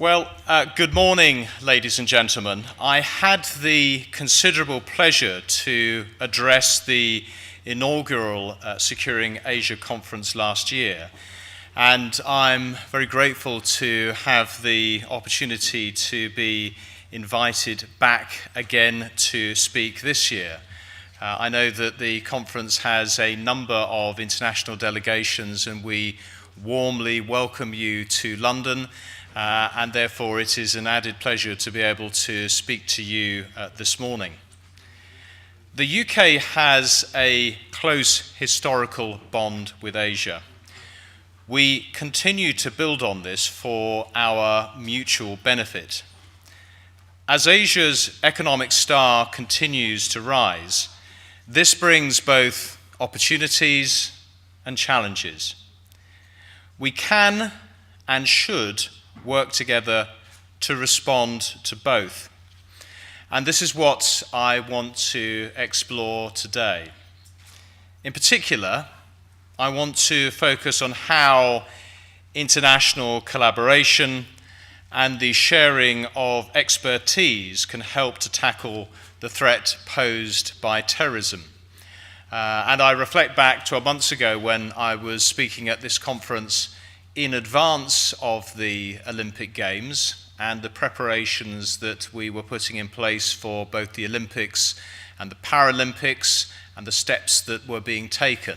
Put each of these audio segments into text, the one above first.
Good morning, ladies and gentlemen. I had the considerable pleasure to address the inaugural Securing Asia conference last year, and I'm very grateful to have the opportunity to be invited back again to speak this year. I know that the conference has a number of international delegations, and we warmly welcome you to London. And therefore it is an added pleasure to be able to speak to you this morning. The UK has a close historical bond with Asia. We continue to build on this for our mutual benefit. As Asia's economic star continues to rise, this brings both opportunities and challenges. We can and should work together to respond to both. And this is what I want to explore today. In particular, I want to focus on how international collaboration and the sharing of expertise can help to tackle the threat posed by terrorism. And I reflect back to a month ago when I was speaking at this conference in advance of the Olympic Games and the preparations that we were putting in place for both the Olympics and the Paralympics and the steps that were being taken.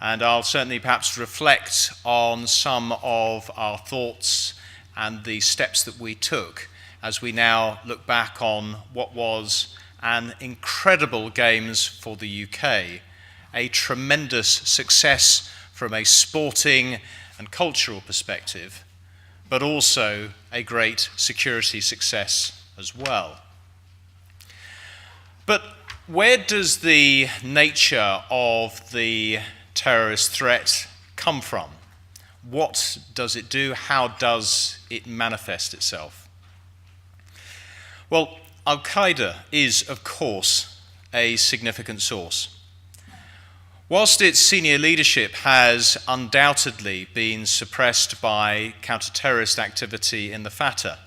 And I'll certainly perhaps reflect on some of our thoughts and the steps that we took as we now look back on what was an incredible Games for the UK, a tremendous success from a sporting and cultural perspective, but also a great security success as well. But where does the nature of the terrorist threat come from? What does it do? How does it manifest itself? Well, Al-Qaeda is, of course, a significant source. Whilst its senior leadership has undoubtedly been suppressed by counter-terrorist activity in the Fatah,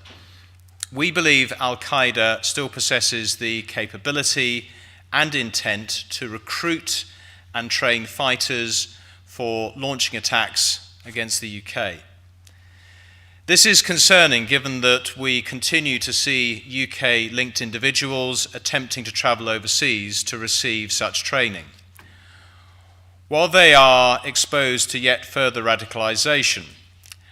we believe Al-Qaeda still possesses the capability and intent to recruit and train fighters for launching attacks against the UK. This is concerning given that we continue to see UK-linked individuals attempting to travel overseas to receive such training. While they are exposed to yet further radicalization,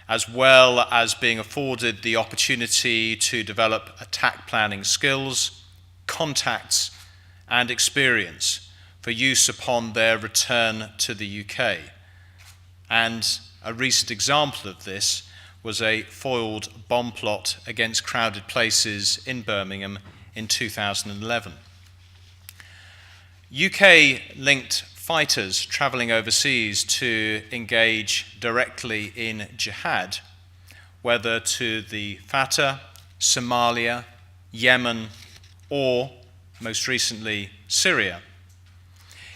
as well as being afforded the opportunity to develop attack planning skills, contacts, and experience for use upon their return to the UK. And a recent example of this was a foiled bomb plot against crowded places in Birmingham in 2011. UK-linked fighters travelling overseas to engage directly in jihad, whether to the Fatah, Somalia, Yemen, or, most recently, Syria,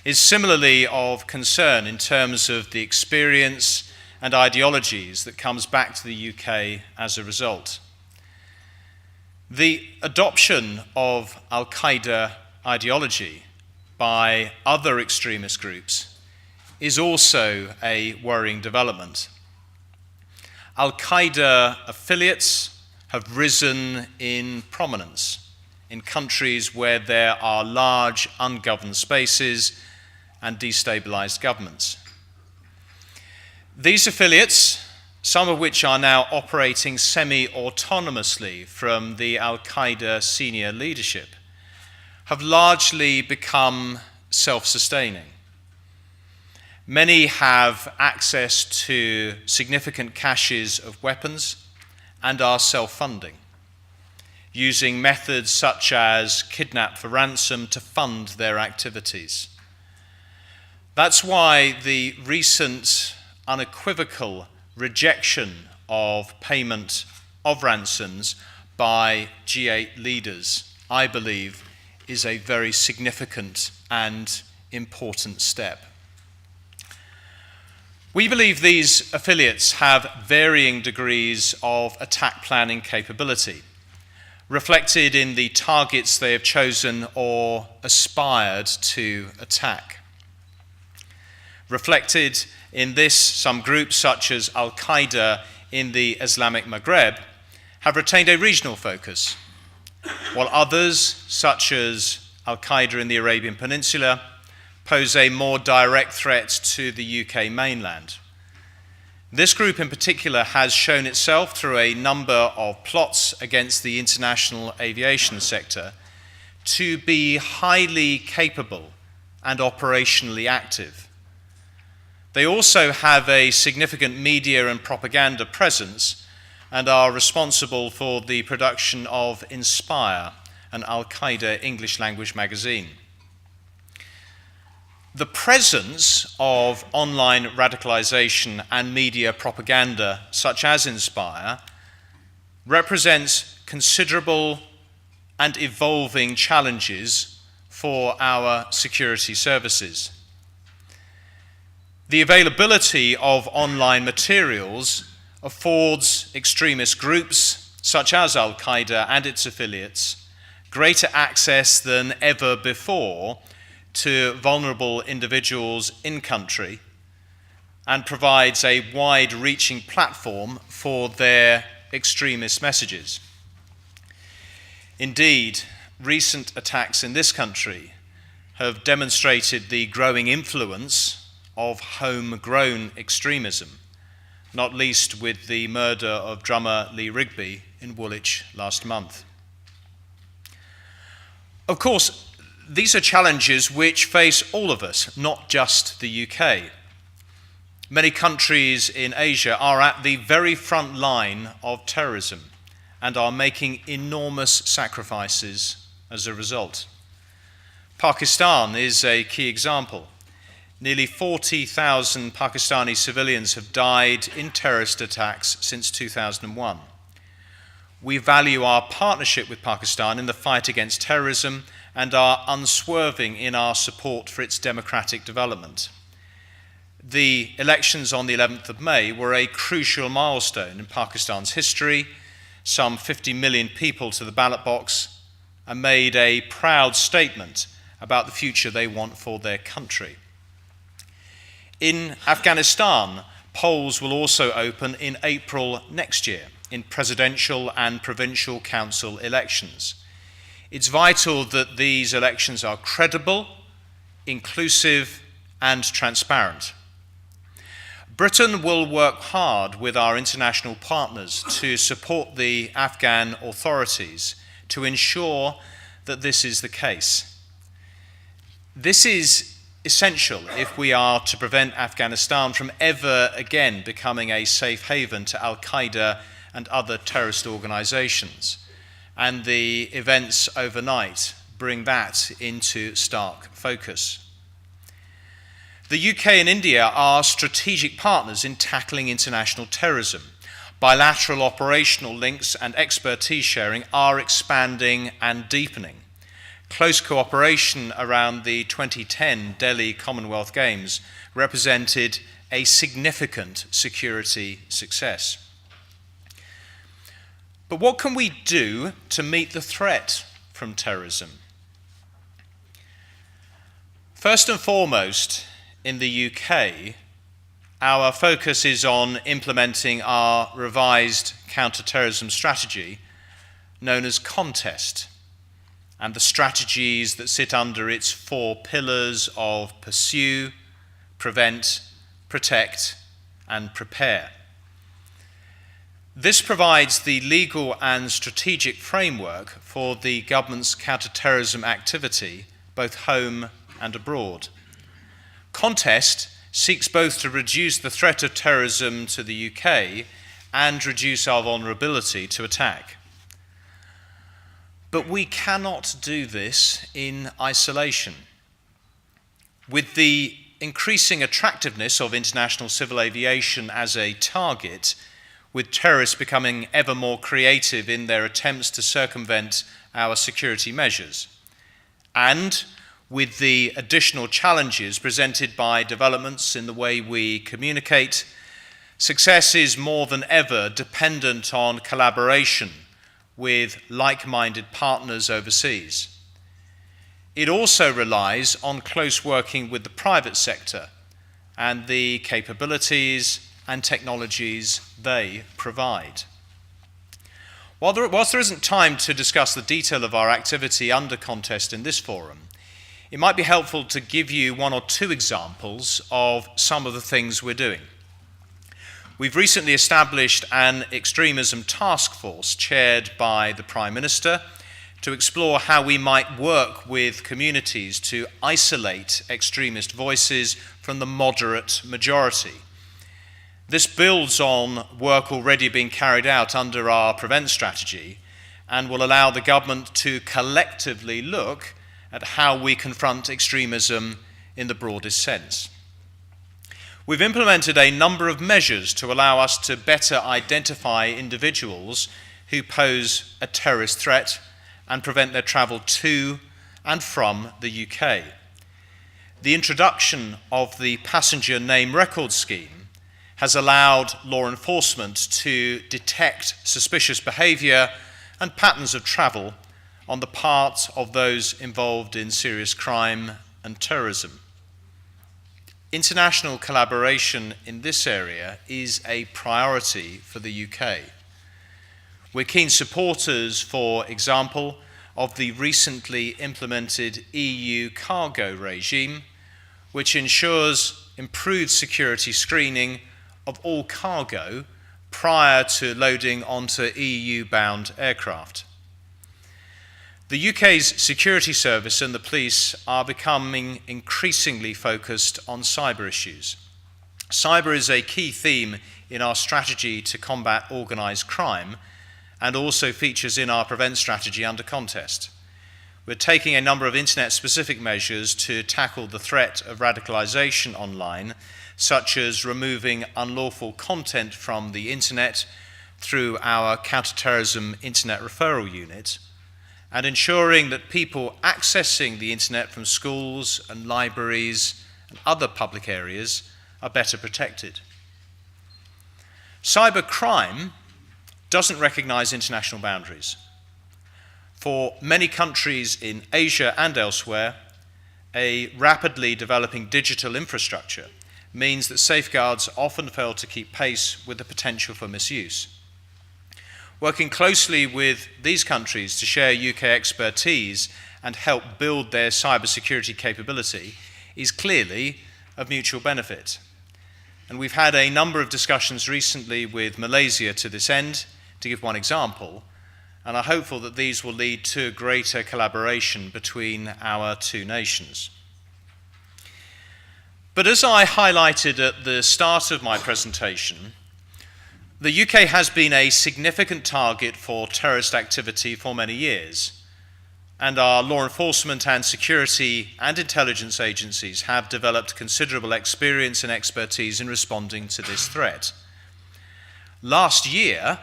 is similarly of concern in terms of the experience and ideologies that comes back to the UK as a result. The adoption of Al-Qaeda ideology by other extremist groups is also a worrying development. Al-Qaeda affiliates have risen in prominence in countries where there are large ungoverned spaces and destabilized governments. These affiliates, some of which are now operating semi-autonomously from the Al-Qaeda senior leadership, have largely become self-sustaining. Many have access to significant caches of weapons and are self-funding, using methods such as kidnap for ransom to fund their activities. That's why the recent unequivocal rejection of payment of ransoms by G8 leaders, I believe, is a very significant and important step. We believe these affiliates have varying degrees of attack planning capability, reflected in the targets they have chosen or aspired to attack. Reflected in this, some groups such as Al-Qaeda in the Islamic Maghreb have retained a regional focus, while others, such as Al-Qaeda in the Arabian Peninsula, pose a more direct threat to the UK mainland. This group in particular has shown itself through a number of plots against the international aviation sector to be highly capable and operationally active. They also have a significant media and propaganda presence and are responsible for the production of Inspire, an Al-Qaeda English language magazine. The presence of online radicalization and media propaganda, such as Inspire, represents considerable and evolving challenges for our security services. The availability of online materials affords extremist groups, such as Al-Qaeda and its affiliates, greater access than ever before to vulnerable individuals in country and provides a wide-reaching platform for their extremist messages. Indeed, recent attacks in this country have demonstrated the growing influence of homegrown extremism, not least with the murder of drummer Lee Rigby in Woolwich last month. Of course, these are challenges which face all of us, not just the UK. Many countries in Asia are at the very front line of terrorism and are making enormous sacrifices as a result. Pakistan is a key example. Nearly 40,000 Pakistani civilians have died in terrorist attacks since 2001. We value our partnership with Pakistan in the fight against terrorism and are unswerving in our support for its democratic development. The elections on the 11th of May were a crucial milestone in Pakistan's history, some 50 million people to the ballot box, and made a proud statement about the future they want for their country. In Afghanistan, polls will also open in April next year in presidential and provincial council elections. It's vital that these elections are credible, inclusive, and transparent. Britain will work hard with our international partners to support the Afghan authorities to ensure that this is the case. This is essential if we are to prevent Afghanistan from ever again becoming a safe haven to Al-Qaeda and other terrorist organizations. And the events overnight bring that into stark focus. The UK and India are strategic partners in tackling international terrorism. Bilateral operational links and expertise sharing are expanding and deepening. Close cooperation around the 2010 Delhi Commonwealth Games represented a significant security success. But what can we do to meet the threat from terrorism? First and foremost, in the UK, our focus is on implementing our revised counter-terrorism strategy known as Contest, and the strategies that sit under its 4 pillars of pursue, prevent, protect, and prepare. This provides the legal and strategic framework for the government's counter-terrorism activity, both home and abroad. Contest seeks both to reduce the threat of terrorism to the UK and reduce our vulnerability to attack. But we cannot do this in isolation. With the increasing attractiveness of international civil aviation as a target, with terrorists becoming ever more creative in their attempts to circumvent our security measures, and with the additional challenges presented by developments in the way we communicate, success is more than ever dependent on collaboration with like-minded partners overseas. It also relies on close working with the private sector and the capabilities and technologies they provide. Whilst there isn't time to discuss the detail of our activity under contest in this forum, it might be helpful to give you one or two examples of some of the things we're doing. We've recently established an extremism task force chaired by the Prime Minister to explore how we might work with communities to isolate extremist voices from the moderate majority. This builds on work already being carried out under our Prevent strategy and will allow the government to collectively look at how we confront extremism in the broadest sense. We've implemented a number of measures to allow us to better identify individuals who pose a terrorist threat and prevent their travel to and from the UK. The introduction of the Passenger Name Record Scheme has allowed law enforcement to detect suspicious behaviour and patterns of travel on the part of those involved in serious crime and terrorism. International collaboration in this area is a priority for the UK. We're keen supporters, for example, of the recently implemented EU cargo regime, which ensures improved security screening of all cargo prior to loading onto EU-bound aircraft. The UK's security service and the police are becoming increasingly focused on cyber issues. Cyber is a key theme in our strategy to combat organised crime and also features in our Prevent strategy under contest. We're taking a number of internet-specific measures to tackle the threat of radicalisation online, such as removing unlawful content from the internet through our counter-terrorism internet referral unit, and ensuring that people accessing the internet from schools and libraries and other public areas are better protected. Cybercrime doesn't recognise international boundaries. For many countries in Asia and elsewhere, a rapidly developing digital infrastructure means that safeguards often fail to keep pace with the potential for misuse. Working closely with these countries to share UK expertise and help build their cybersecurity capability is clearly of mutual benefit. And we've had a number of discussions recently with Malaysia to this end, to give one example, and are hopeful that these will lead to greater collaboration between our two nations. But as I highlighted at the start of my presentation, the UK has been a significant target for terrorist activity for many years, and our law enforcement and security and intelligence agencies have developed considerable experience and expertise in responding to this threat. Last year,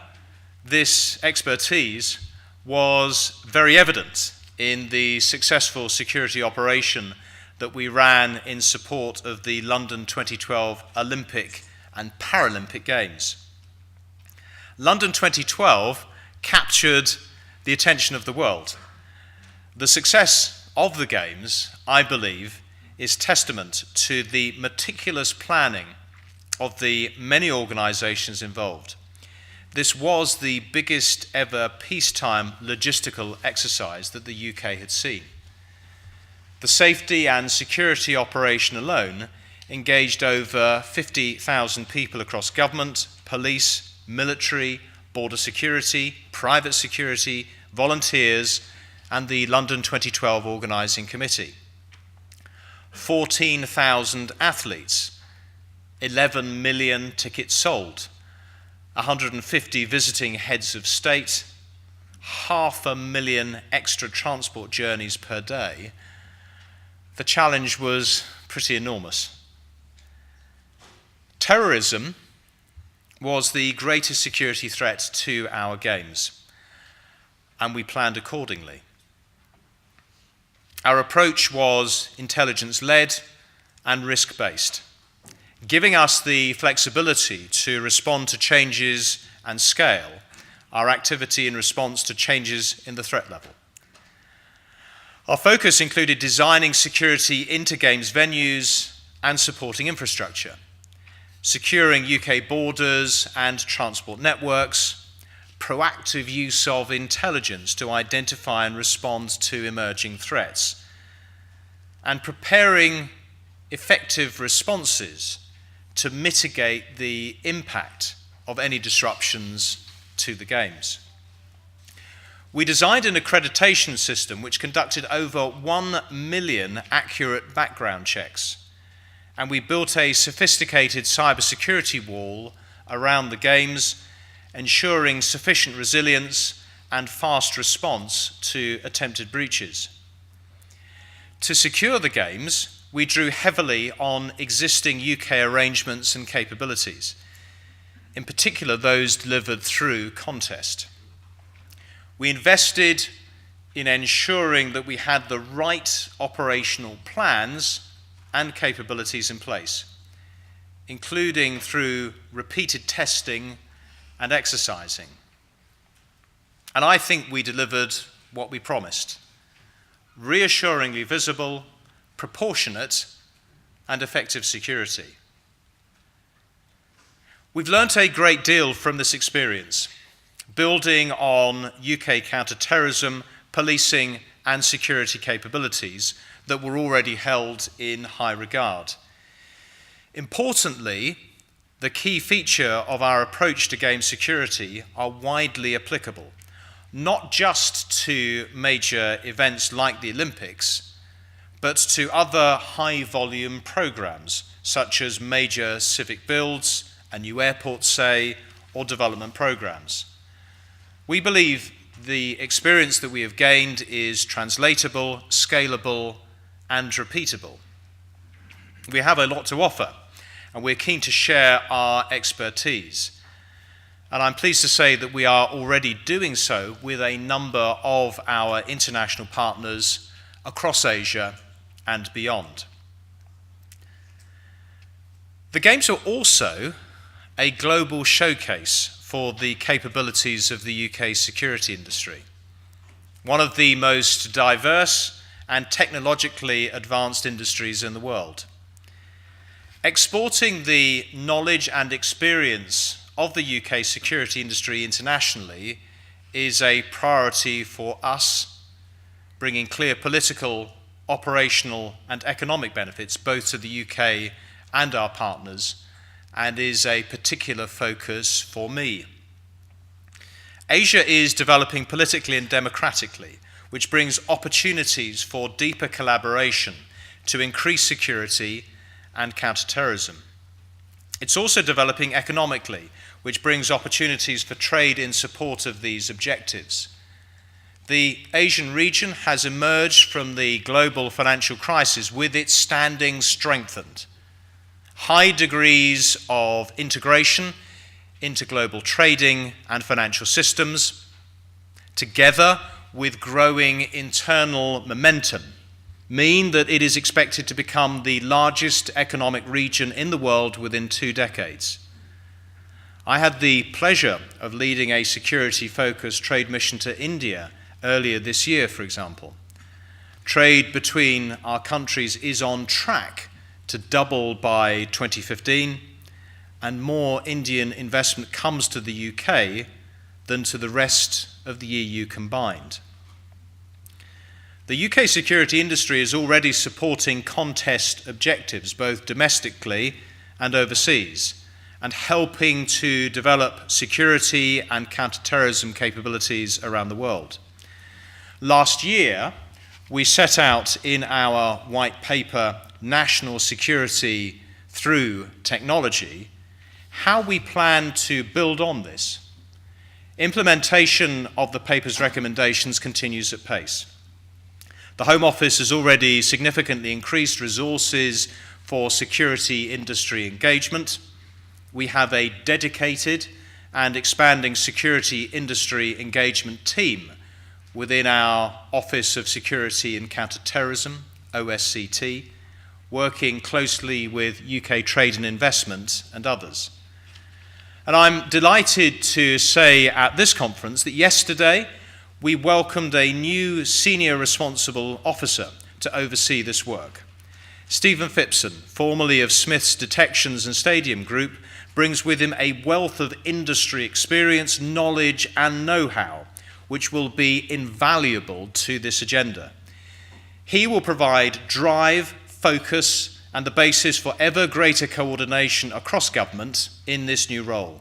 this expertise was very evident in the successful security operation that we ran in support of the London 2012 Olympic and Paralympic Games. London 2012 captured the attention of the world. The success of the Games, I believe, is testament to the meticulous planning of the many organisations involved. This was the biggest ever peacetime logistical exercise that the UK had seen. The safety and security operation alone engaged over 50,000 people across government, police, military, border security, private security, volunteers, and the London 2012 Organising Committee. 14,000 athletes, 11 million tickets sold, 150 visiting heads of state, 500,000 extra transport journeys per day. The challenge was pretty enormous. Terrorism was the greatest security threat to our Games, and we planned accordingly. Our approach was intelligence-led and risk-based, giving us the flexibility to respond to changes and scale our activity in response to changes in the threat level. Our focus included designing security into games venues and supporting infrastructure, securing UK borders and transport networks, proactive use of intelligence to identify and respond to emerging threats, and preparing effective responses to mitigate the impact of any disruptions to the games. We designed an accreditation system which conducted over 1 million accurate background checks, and we built a sophisticated cybersecurity wall around the games, ensuring sufficient resilience and fast response to attempted breaches. To secure the games, we drew heavily on existing UK arrangements and capabilities, in particular those delivered through contest. We invested in ensuring that we had the right operational plans and capabilities in place, including through repeated testing and exercising. And I think we delivered what we promised: reassuringly visible, proportionate, and effective security. We've learnt a great deal from this experience, building on UK counter-terrorism, policing, and security capabilities that were already held in high regard. Importantly, the key feature of our approach to game security are widely applicable, not just to major events like the Olympics, but to other high-volume programs, such as major civic builds, a new airport, say, or development programs. We believe the experience that we have gained is translatable, scalable, and repeatable. We have a lot to offer, and we're keen to share our expertise. And I'm pleased to say that we are already doing so with a number of our international partners across Asia and beyond. The Games are also a global showcase for the capabilities of the UK security industry, one of the most diverse and technologically advanced industries in the world. Exporting the knowledge and experience of the UK security industry internationally is a priority for us, bringing clear political, operational, and economic benefits both to the UK and our partners, and is a particular focus for me. Asia is developing politically and democratically, which brings opportunities for deeper collaboration to increase security and counter-terrorism. It's also developing economically, which brings opportunities for trade in support of these objectives. The Asian region has emerged from the global financial crisis with its standing strengthened. High degrees of integration into global trading and financial systems, together with growing internal momentum, mean that it is expected to become the largest economic region in the world within 2 decades. I had the pleasure of leading a security-focused trade mission to India earlier this year, for example. Trade between our countries is on track to double by 2015, and more Indian investment comes to the UK than to the rest of the EU combined. The UK security industry is already supporting contest objectives, both domestically and overseas, and helping to develop security and counter-terrorism capabilities around the world. Last year, we set out in our white paper, National Security Through Technology, how we plan to build on this. Implementation of the paper's recommendations continues at pace. The Home Office has already significantly increased resources for security industry engagement. We have a dedicated and expanding security industry engagement team within our Office of Security and Counter-Terrorism, OSCT, working closely with UK Trade and Investment and others. And I'm delighted to say at this conference that yesterday we welcomed a new senior responsible officer to oversee this work. Stephen Phipson, formerly of Smith's Detections and Stadium Group, brings with him a wealth of industry experience, knowledge and know-how, which will be invaluable to this agenda. He will provide drive, focus and the basis for ever greater coordination across government in this new role.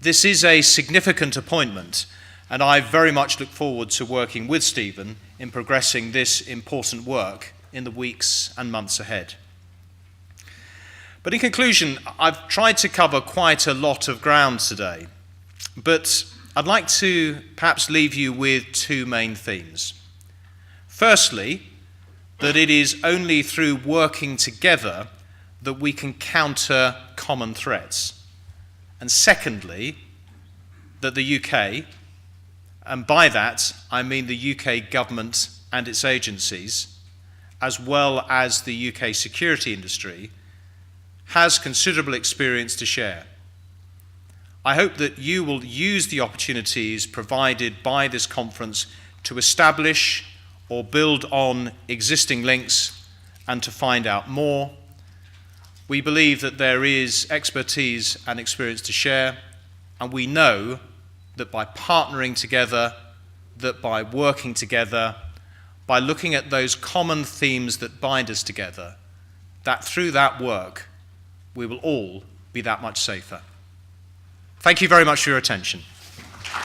This is a significant appointment, and I very much look forward to working with Stephen in progressing this important work in the weeks and months ahead. But in conclusion, I've tried to cover quite a lot of ground today, but I'd like to perhaps leave you with two main themes. Firstly, that it is only through working together that we can counter common threats. And secondly, that the UK, and by that I mean the UK government and its agencies, as well as the UK security industry, has considerable experience to share. I hope that you will use the opportunities provided by this conference to establish or build on existing links and to find out more. We believe that there is expertise and experience to share, and we know that by partnering together, that by working together, by looking at those common themes that bind us together, that through that work, we will all be that much safer. Thank you very much for your attention.